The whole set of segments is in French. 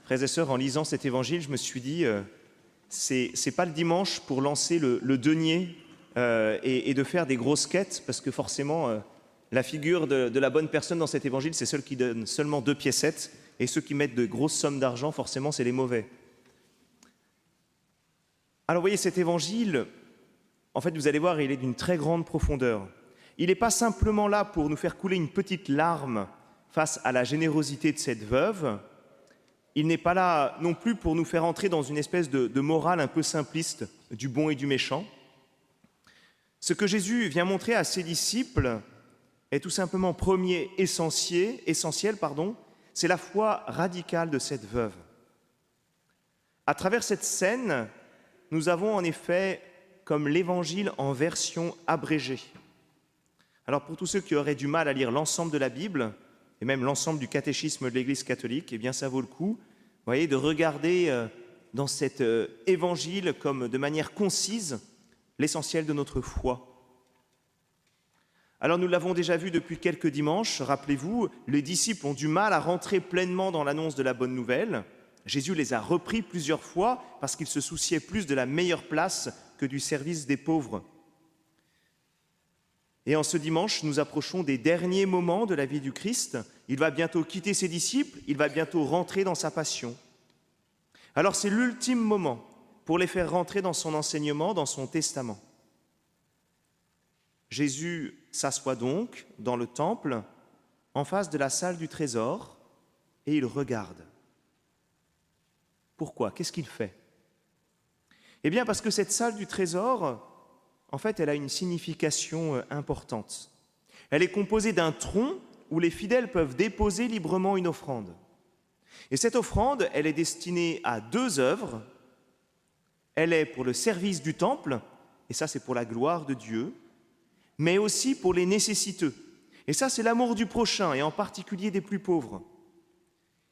Frères et sœurs, en lisant cet évangile, je me suis dit, c'est pas le dimanche pour lancer le denier et de faire des grosses quêtes, parce que forcément, la figure de la bonne personne dans cet évangile, c'est celle qui donne seulement 2 piécettes, et ceux qui mettent de grosses sommes d'argent, forcément, c'est les mauvais. Alors, vous voyez, cet évangile, en fait, vous allez voir, il est d'une très grande profondeur. Il n'est pas simplement là pour nous faire couler une petite larme face à la générosité de cette veuve. Il n'est pas là non plus pour nous faire entrer dans une espèce de morale un peu simpliste du bon et du méchant. Ce que Jésus vient montrer à ses disciples est tout simplement premier essentiel, c'est la foi radicale de cette veuve. À travers cette scène, nous avons en effet comme l'évangile en version abrégée. Alors pour tous ceux qui auraient du mal à lire l'ensemble de la Bible, et même l'ensemble du catéchisme de l'Église catholique, eh bien ça vaut le coup, vous voyez, de regarder dans cet évangile comme de manière concise l'essentiel de notre foi. Alors nous l'avons déjà vu depuis quelques dimanches, rappelez-vous, les disciples ont du mal à rentrer pleinement dans l'annonce de la bonne nouvelle. Jésus les a repris plusieurs fois parce qu'il se souciait plus de la meilleure place que du service des pauvres. Et en ce dimanche, nous approchons des derniers moments de la vie du Christ. Il va bientôt quitter ses disciples, il va bientôt rentrer dans sa passion. Alors c'est l'ultime moment pour les faire rentrer dans son enseignement, dans son testament. Jésus s'assoit donc dans le temple, en face de la salle du trésor, et il regarde. Pourquoi? Qu'est-ce qu'il fait? Eh bien parce que cette salle du trésor, en fait, elle a une signification importante. Elle est composée d'un tronc où les fidèles peuvent déposer librement une offrande. Et cette offrande, elle est destinée à 2 œuvres. Elle est pour le service du temple, et ça c'est pour la gloire de Dieu, mais aussi pour les nécessiteux. Et ça c'est l'amour du prochain, et en particulier des plus pauvres.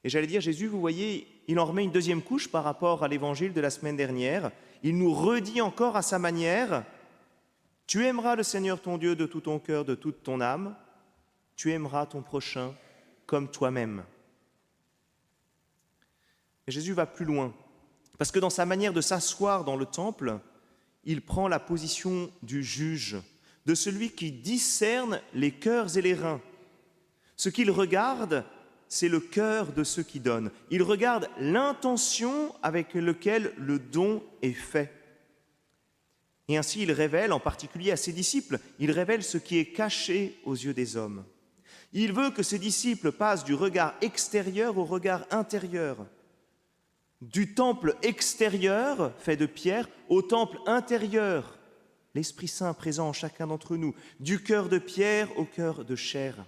Et j'allais dire, Jésus, vous voyez, il en remet une deuxième couche par rapport à l'évangile de la semaine dernière. Il nous redit encore à sa manière: tu aimeras le Seigneur ton Dieu de tout ton cœur, de toute ton âme. Tu aimeras ton prochain comme toi-même. Et Jésus va plus loin, parce que dans sa manière de s'asseoir dans le temple, il prend la position du juge, de celui qui discerne les cœurs et les reins. Ce qu'il regarde, c'est le cœur de ceux qui donnent. Il regarde l'intention avec laquelle le don est fait. Et ainsi, il révèle, en particulier à ses disciples, il révèle ce qui est caché aux yeux des hommes. Il veut que ses disciples passent du regard extérieur au regard intérieur, du temple extérieur, fait de pierre, au temple intérieur, l'Esprit Saint présent en chacun d'entre nous, du cœur de pierre au cœur de chair.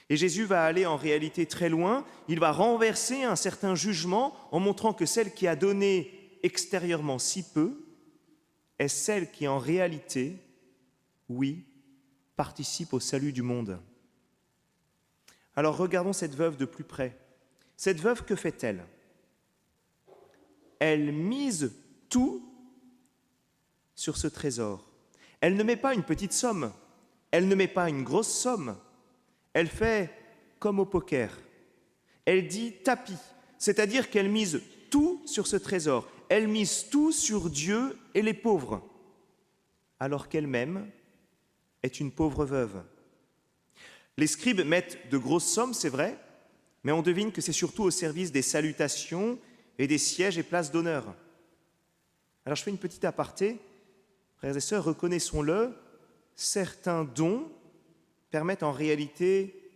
Et Jésus va aller en réalité très loin, il va renverser un certain jugement en montrant que celle qui a donné extérieurement si peu est celle qui en réalité, oui, participe au salut du monde. Alors regardons cette veuve de plus près. Cette veuve, que fait-elle? Elle mise tout sur ce trésor. Elle ne met pas une petite somme, elle ne met pas une grosse somme. Elle fait comme au poker. Elle dit tapis, c'est-à-dire qu'elle mise tout sur ce trésor. Elle mise tout sur Dieu et les pauvres, alors qu'elle-même est une pauvre veuve. Les scribes mettent de grosses sommes, c'est vrai, mais on devine que c'est surtout au service des salutations et des sièges et places d'honneur. Alors je fais une petite aparté. Frères et sœurs, reconnaissons-le, certains dons permettent en réalité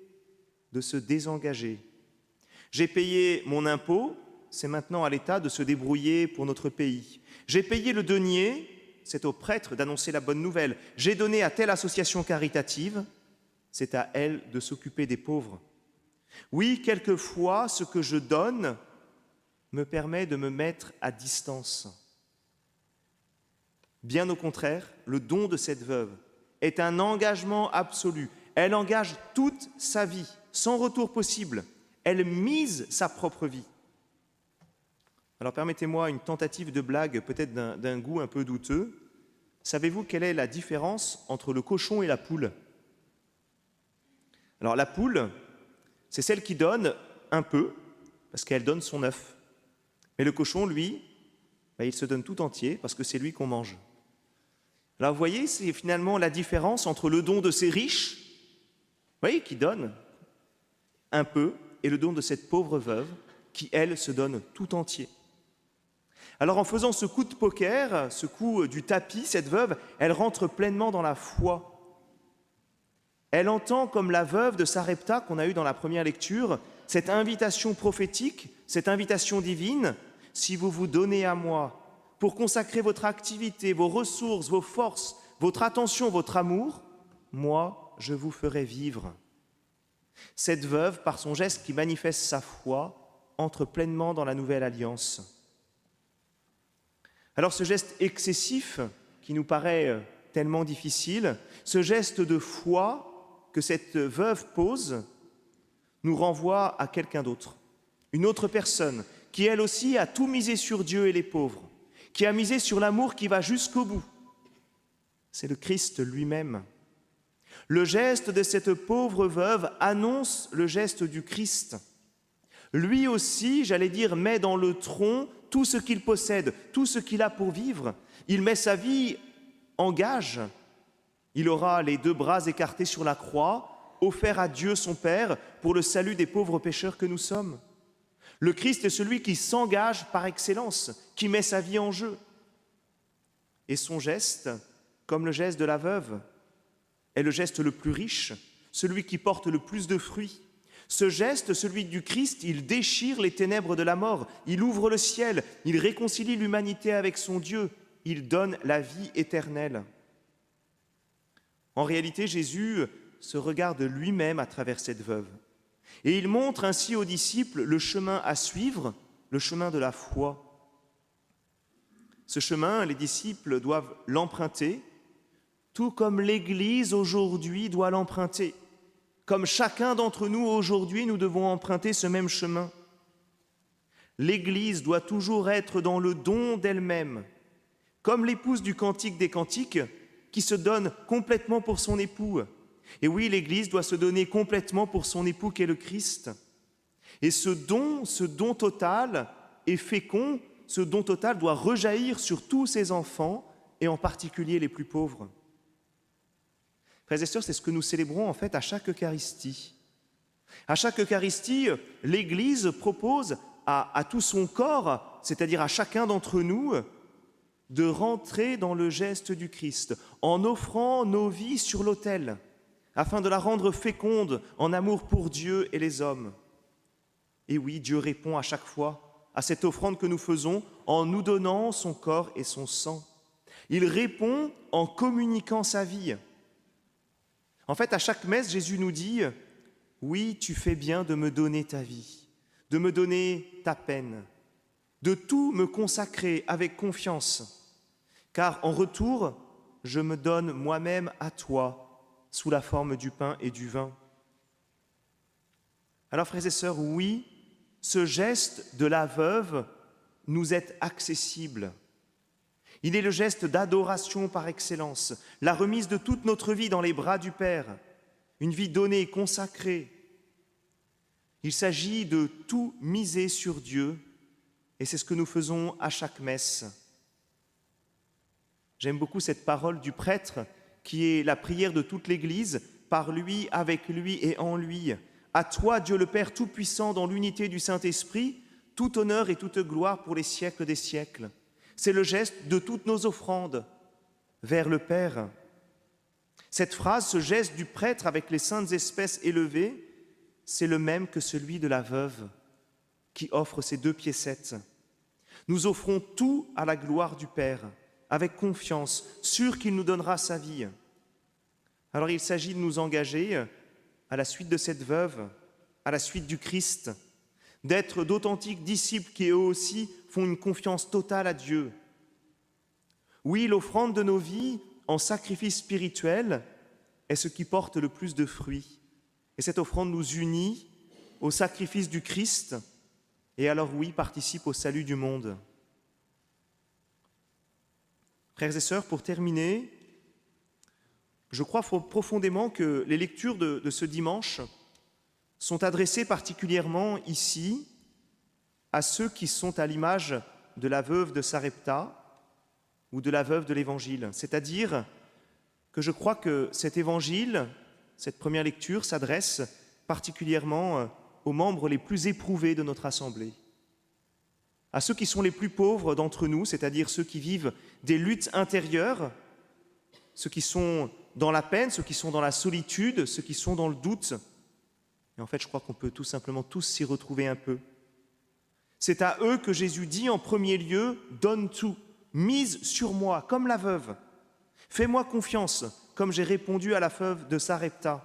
de se désengager. J'ai payé mon impôt, c'est maintenant à l'État de se débrouiller pour notre pays. J'ai payé le denier, c'est aux prêtres d'annoncer la bonne nouvelle. J'ai donné à telle association caritative, c'est à elle de s'occuper des pauvres. Oui, quelquefois, ce que je donne me permet de me mettre à distance. Bien au contraire, le don de cette veuve est un engagement absolu. Elle engage toute sa vie, sans retour possible. Elle mise sa propre vie. Alors permettez-moi une tentative de blague, peut-être d'un goût un peu douteux. Savez-vous quelle est la différence entre le cochon et la poule? Alors la poule, c'est celle qui donne un peu, parce qu'elle donne son œuf. Mais le cochon, lui, il se donne tout entier parce que c'est lui qu'on mange. Alors vous voyez, c'est finalement la différence entre le don de ces riches, vous voyez, qui donnent un peu, et le don de cette pauvre veuve qui, elle, se donne tout entier. Alors en faisant ce coup de poker, ce coup du tapis, cette veuve, elle rentre pleinement dans la foi. Elle entend, comme la veuve de Sarepta qu'on a eue dans la première lecture, cette invitation prophétique, cette invitation divine: si vous vous donnez à moi pour consacrer votre activité, vos ressources, vos forces, votre attention, votre amour, moi, je vous ferai vivre. Cette veuve, par son geste qui manifeste sa foi, entre pleinement dans la nouvelle alliance. Alors ce geste excessif, qui nous paraît tellement difficile, ce geste de foi que cette veuve pose, nous renvoie à quelqu'un d'autre, une autre personne qui elle aussi a tout misé sur Dieu et les pauvres, qui a misé sur l'amour qui va jusqu'au bout. C'est le Christ lui-même. Le geste de cette pauvre veuve annonce le geste du Christ. Lui aussi, j'allais dire, met dans le tronc tout ce qu'il possède, tout ce qu'il a pour vivre. Il met sa vie en gage. Il aura les deux bras écartés sur la croix, offert à Dieu son Père pour le salut des pauvres pécheurs que nous sommes. Le Christ est celui qui s'engage par excellence, qui met sa vie en jeu. Et son geste, comme le geste de la veuve, est le geste le plus riche, celui qui porte le plus de fruits. Ce geste, celui du Christ, il déchire les ténèbres de la mort, il ouvre le ciel, il réconcilie l'humanité avec son Dieu, il donne la vie éternelle. En réalité, Jésus se regarde lui-même à travers cette veuve. Et il montre ainsi aux disciples le chemin à suivre, le chemin de la foi. Ce chemin, les disciples doivent l'emprunter, tout comme l'Église aujourd'hui doit l'emprunter. Comme chacun d'entre nous aujourd'hui, nous devons emprunter ce même chemin. L'Église doit toujours être dans le don d'elle-même, comme l'épouse du Cantique des Cantiques qui se donne complètement pour son époux. Et oui, l'Église doit se donner complètement pour son époux qu'est le Christ. Et ce don total est fécond, ce don total doit rejaillir sur tous ses enfants, et en particulier les plus pauvres. Frères et sœurs, c'est ce que nous célébrons en fait à chaque Eucharistie. À chaque Eucharistie, l'Église propose à tout son corps, c'est-à-dire à chacun d'entre nous, de rentrer dans le geste du Christ, en offrant nos vies sur l'autel, afin de la rendre féconde en amour pour Dieu et les hommes. Et oui, Dieu répond à chaque fois à cette offrande que nous faisons en nous donnant son corps et son sang. Il répond en communiquant sa vie. En fait, à chaque messe, Jésus nous dit « Oui, tu fais bien de me donner ta vie, de me donner ta peine, de tout me consacrer avec confiance, car en retour, je me donne moi-même à toi, sous la forme du pain et du vin. » Alors, frères et sœurs, oui, ce geste de la veuve nous est accessible. Il est le geste d'adoration par excellence, la remise de toute notre vie dans les bras du Père, une vie donnée et consacrée. Il s'agit de tout miser sur Dieu, et c'est ce que nous faisons à chaque messe. J'aime beaucoup cette parole du prêtre, qui est la prière de toute l'Église, par lui, avec lui et en lui. À toi, Dieu le Père Tout-Puissant, dans l'unité du Saint-Esprit, tout honneur et toute gloire pour les siècles des siècles. C'est le geste de toutes nos offrandes vers le Père. Cette phrase, ce geste du prêtre avec les saintes espèces élevées, c'est le même que celui de la veuve qui offre ses 2 piécettes. Nous offrons tout à la gloire du Père, avec confiance, sûr qu'il nous donnera sa vie. Alors il s'agit de nous engager à la suite de cette veuve, à la suite du Christ, d'être d'authentiques disciples qui eux aussi font une confiance totale à Dieu. Oui, l'offrande de nos vies en sacrifice spirituel est ce qui porte le plus de fruits. Et cette offrande nous unit au sacrifice du Christ et alors oui, participe au salut du monde. Frères et sœurs, pour terminer, je crois profondément que les lectures de ce dimanche sont adressées particulièrement ici à ceux qui sont à l'image de la veuve de Sarepta ou de la veuve de l'Évangile. C'est-à-dire que je crois que cet Évangile, cette première lecture, s'adresse particulièrement aux membres les plus éprouvés de notre assemblée, à ceux qui sont les plus pauvres d'entre nous, c'est-à-dire ceux qui vivent des luttes intérieures, ceux qui sont dans la peine, ceux qui sont dans la solitude, ceux qui sont dans le doute. Et en fait, je crois qu'on peut tout simplement tous s'y retrouver un peu. C'est à eux que Jésus dit en premier lieu, « Donne tout, mise sur moi, comme la veuve. Fais-moi confiance, comme j'ai répondu à la veuve de Sarepta.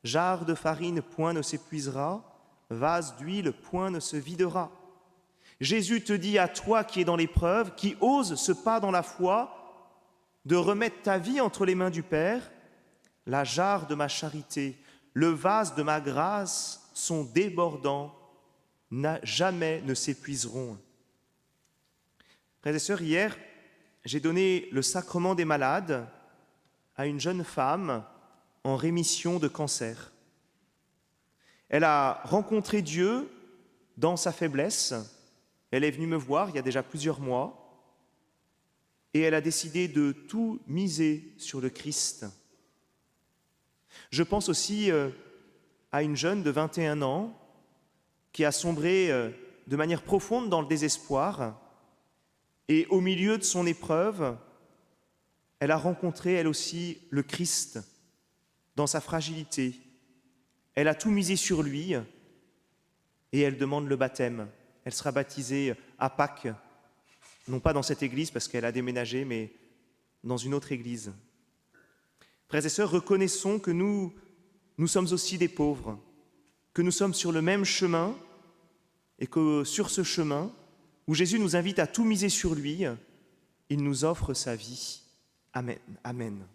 Jarre de farine, point ne s'épuisera, vase d'huile, point ne se videra. » Jésus te dit à toi qui es dans l'épreuve, qui ose ce pas dans la foi, de remettre ta vie entre les mains du Père, la jarre de ma charité, le vase de ma grâce sont débordants, jamais ne s'épuiseront. Frères et sœurs, hier, j'ai donné le sacrement des malades à une jeune femme en rémission de cancer. Elle a rencontré Dieu dans sa faiblesse. Elle est venue me voir il y a déjà plusieurs mois et elle a décidé de tout miser sur le Christ. Je pense aussi à une jeune de 21 ans qui a sombré de manière profonde dans le désespoir et au milieu de son épreuve, elle a rencontré elle aussi le Christ dans sa fragilité. Elle a tout misé sur lui et elle demande le baptême. Elle sera baptisée à Pâques, non pas dans cette église parce qu'elle a déménagé, mais dans une autre église. Frères et sœurs, reconnaissons que nous sommes aussi des pauvres, que nous sommes sur le même chemin et que sur ce chemin, où Jésus nous invite à tout miser sur lui, il nous offre sa vie. Amen. Amen.